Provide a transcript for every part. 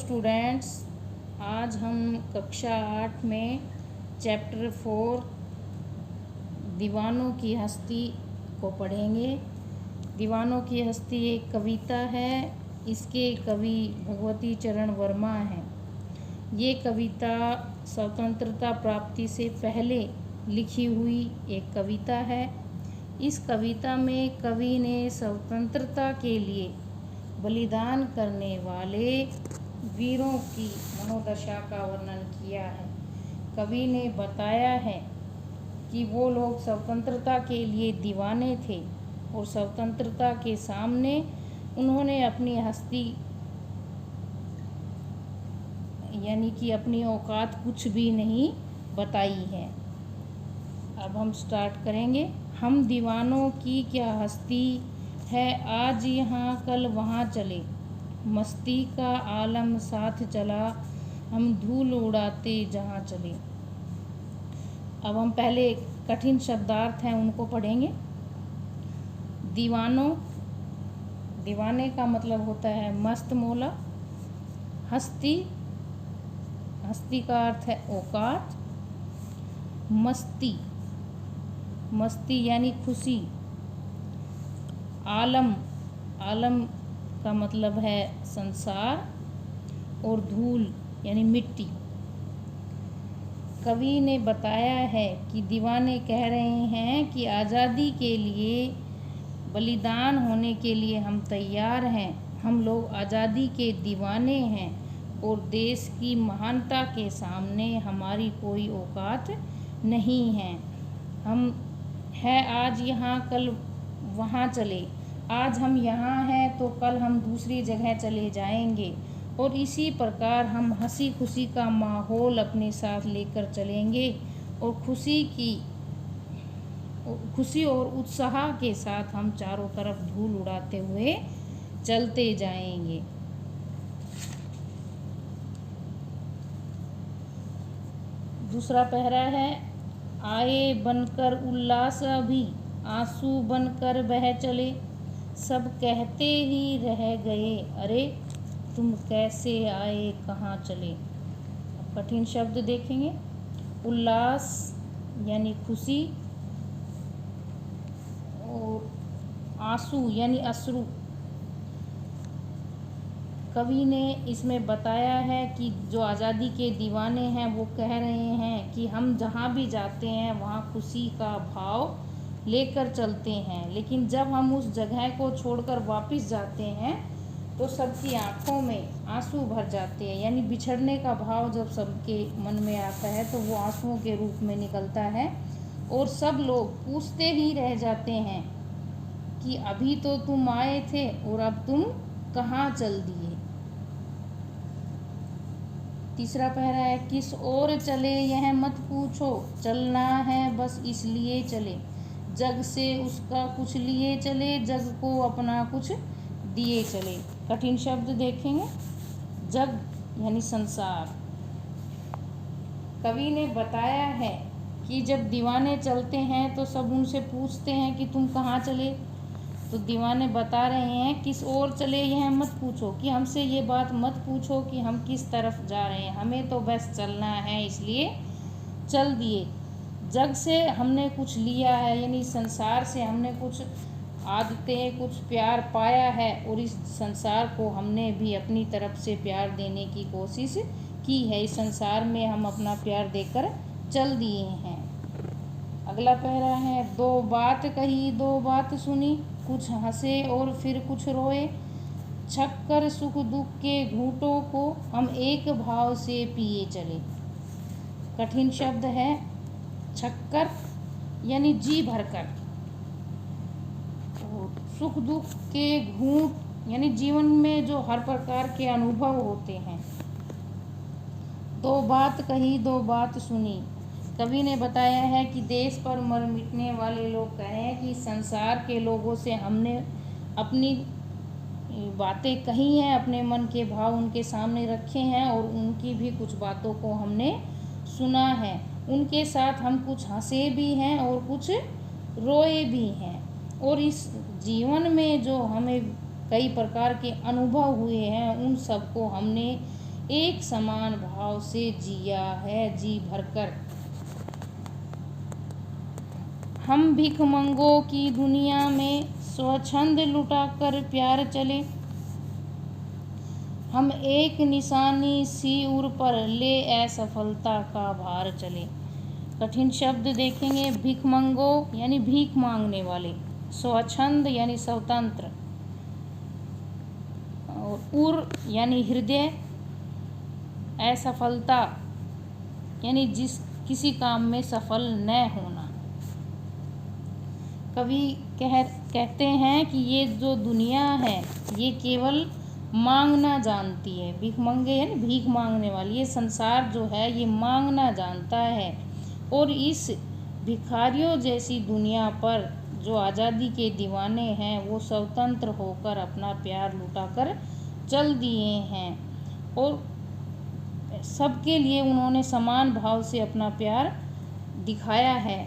Students, आज हम कक्षा 8 में चैप्टर 4 दीवानों की हस्ती को पढ़ेंगे। दीवानों की हस्ती एक कविता है। इसके कवि भगवती चरण वर्मा हैं। ये कविता स्वतंत्रता प्राप्ति से पहले लिखी हुई एक कविता है। इस कविता में कवि ने स्वतंत्रता के लिए बलिदान करने वाले वीरों की मनोदशा का वर्णन किया है। कवि ने बताया है कि वो लोग स्वतंत्रता के लिए दीवाने थे और स्वतंत्रता के सामने उन्होंने अपनी हस्ती यानी कि अपनी औकात कुछ भी नहीं बताई है। अब हम स्टार्ट करेंगे। हम दीवानों की क्या हस्ती है, आज यहाँ कल वहाँ चले, मस्ती का आलम साथ चला, हम धूल उड़ाते जहाँ चले। अब हम पहले कठिन शब्दार्थ हैं उनको पढ़ेंगे। दीवानों, दीवाने का मतलब होता है मस्त मौला। हस्ती, हस्ती का अर्थ है औकात। मस्ती, मस्ती यानी खुशी। आलम, आलम का मतलब है संसार। और धूल यानी मिट्टी। कवि ने बताया है कि दीवाने कह रहे हैं कि आज़ादी के लिए बलिदान होने के लिए हम तैयार हैं। हम लोग आज़ादी के दीवाने हैं और देश की महानता के सामने हमारी कोई औकात नहीं है। हम है आज यहाँ कल वहाँ चले। आज हम यहाँ हैं तो कल हम दूसरी जगह चले जाएंगे और इसी प्रकार हम हंसी खुशी का माहौल अपने साथ लेकर चलेंगे और खुशी और उत्साह के साथ हम चारों तरफ धूल उड़ाते हुए चलते जाएंगे। दूसरा पहरा है, आए बनकर उल्लास अभी, आंसू बनकर बह चले, सब कहते ही रह गए, अरे तुम कैसे आए कहाँ चले। कठिन शब्द देखेंगे। उल्लास यानी खुशी और आंसू यानी अश्रु। कवि ने इसमें बताया है कि जो आज़ादी के दीवाने हैं वो कह रहे हैं कि हम जहाँ भी जाते हैं वहाँ खुशी का भाव लेकर चलते हैं, लेकिन जब हम उस जगह को छोड़कर वापस जाते हैं तो सबकी आंखों में आंसू भर जाते हैं। यानी बिछड़ने का भाव जब सबके मन में आता है तो वो आंसुओं के रूप में निकलता है और सब लोग पूछते ही रह जाते हैं कि अभी तो तुम आए थे और अब तुम कहाँ चल दिए। तीसरा पहरा है, किस ओर चले यह मत पूछो, चलना है बस इसलिए चले, जग से उसका कुछ लिए चले, जग को अपना कुछ दिए चले। कठिन शब्द देखेंगे। जग यानी संसार। कवि ने बताया है कि जब दीवाने चलते हैं तो सब उनसे पूछते हैं कि तुम कहाँ चले। तो दीवाने बता रहे हैं किस ओर चले यह मत पूछो, कि हमसे ये बात मत पूछो कि हम किस तरफ जा रहे हैं, हमें तो बस चलना है इसलिए चल दिए। जग से हमने कुछ लिया है यानी संसार से हमने कुछ आदतें कुछ प्यार पाया है और इस संसार को हमने भी अपनी तरफ से प्यार देने की कोशिश की है। इस संसार में हम अपना प्यार देकर चल दिए हैं। अगला पहरा है, दो बात कही दो बात सुनी, कुछ हंसे और फिर कुछ रोए, छक्कर सुख दुख के घूंटों को हम एक भाव से पिए चले। कठिन शब्द है छक्कर यानी जी भरकर, सुख दुख के घूंट यानी जीवन में जो हर प्रकार के अनुभव होते हैं। दो बात कही दो बात सुनी। कवि ने बताया है कि देश पर मर मिटने वाले लोग कह रहे हैं कि संसार के लोगों से हमने अपनी बातें कही हैं, अपने मन के भाव उनके सामने रखे हैं और उनकी भी कुछ बातों को हमने सुना है। उनके साथ हम कुछ हंसे भी हैं और कुछ रोए भी हैं और इस जीवन में जो हमें कई प्रकार के अनुभव हुए हैं उन सबको हमने एक समान भाव से जिया है जी भरकर। हम भिखमंगों की दुनिया में स्वच्छंद लुटाकर प्यार चले। हम एक निशानी सिर पर ले असफलता का भार चले। कठिन शब्द देखेंगे। भिखमंगों यानी भीख मांगने वाले, स्वच्छंद यानी स्वतंत्र, और उर यानी हृदय, असफलता यानी किसी काम में सफल न होना। कवि कहते हैं कि ये जो दुनिया है ये केवल मांगना जानती है। भिखमंगे यानी भीख मांगने वाली, ये संसार जो है ये मांगना जानता है। और इस भिखारियों जैसी दुनिया पर जो आज़ादी के दीवाने हैं वो स्वतंत्र होकर अपना प्यार लुटाकर चल दिए हैं और सबके लिए उन्होंने समान भाव से अपना प्यार दिखाया है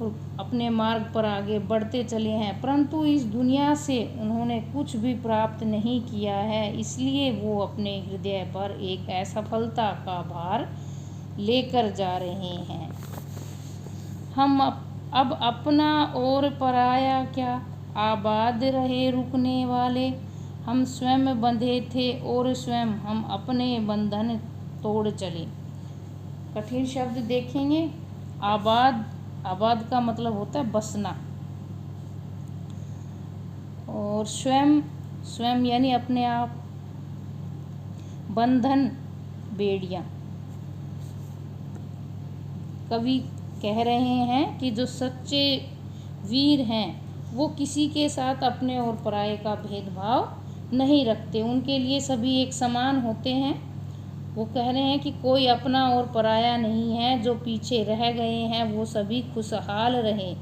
और अपने मार्ग पर आगे बढ़ते चले हैं। परंतु इस दुनिया से उन्होंने कुछ भी प्राप्त नहीं किया है, इसलिए वो अपने हृदय पर एक असफलता का भार लेकर जा रहे हैं। हम अब अपना और पराया क्या, आबाद रहे रुकने वाले। हम स्वयं बंधे थे और स्वयं हम अपने बंधन तोड़ चले। कठिन शब्द देखेंगे। आबाद का मतलब होता है बसना, और स्वयं यानी अपने आप, बंधन बेड़ियां। कवि कह रहे हैं कि जो सच्चे वीर हैं वो किसी के साथ अपने और पराये का भेदभाव नहीं रखते, उनके लिए सभी एक समान होते हैं। वो कह रहे हैं कि कोई अपना और पराया नहीं है, जो पीछे रह गए हैं वो सभी खुशहाल रहें,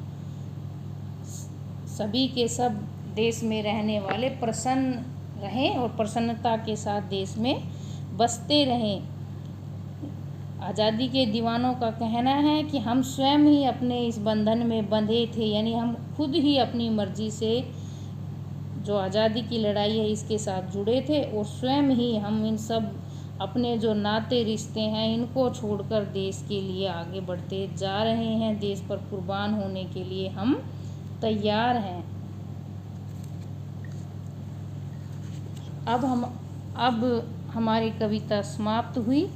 सभी के सब देश में रहने वाले प्रसन्न रहें और प्रसन्नता के साथ देश में बसते रहें। आज़ादी के दीवानों का कहना है कि हम स्वयं ही अपने इस बंधन में बंधे थे, यानी हम खुद ही अपनी मर्जी से जो आज़ादी की लड़ाई है इसके साथ जुड़े थे और स्वयं ही हम इन सब अपने जो नाते रिश्ते हैं इनको छोड़कर देश के लिए आगे बढ़ते जा रहे हैं। देश पर कुर्बान होने के लिए हम तैयार हैं। अब हमारी कविता समाप्त हुई।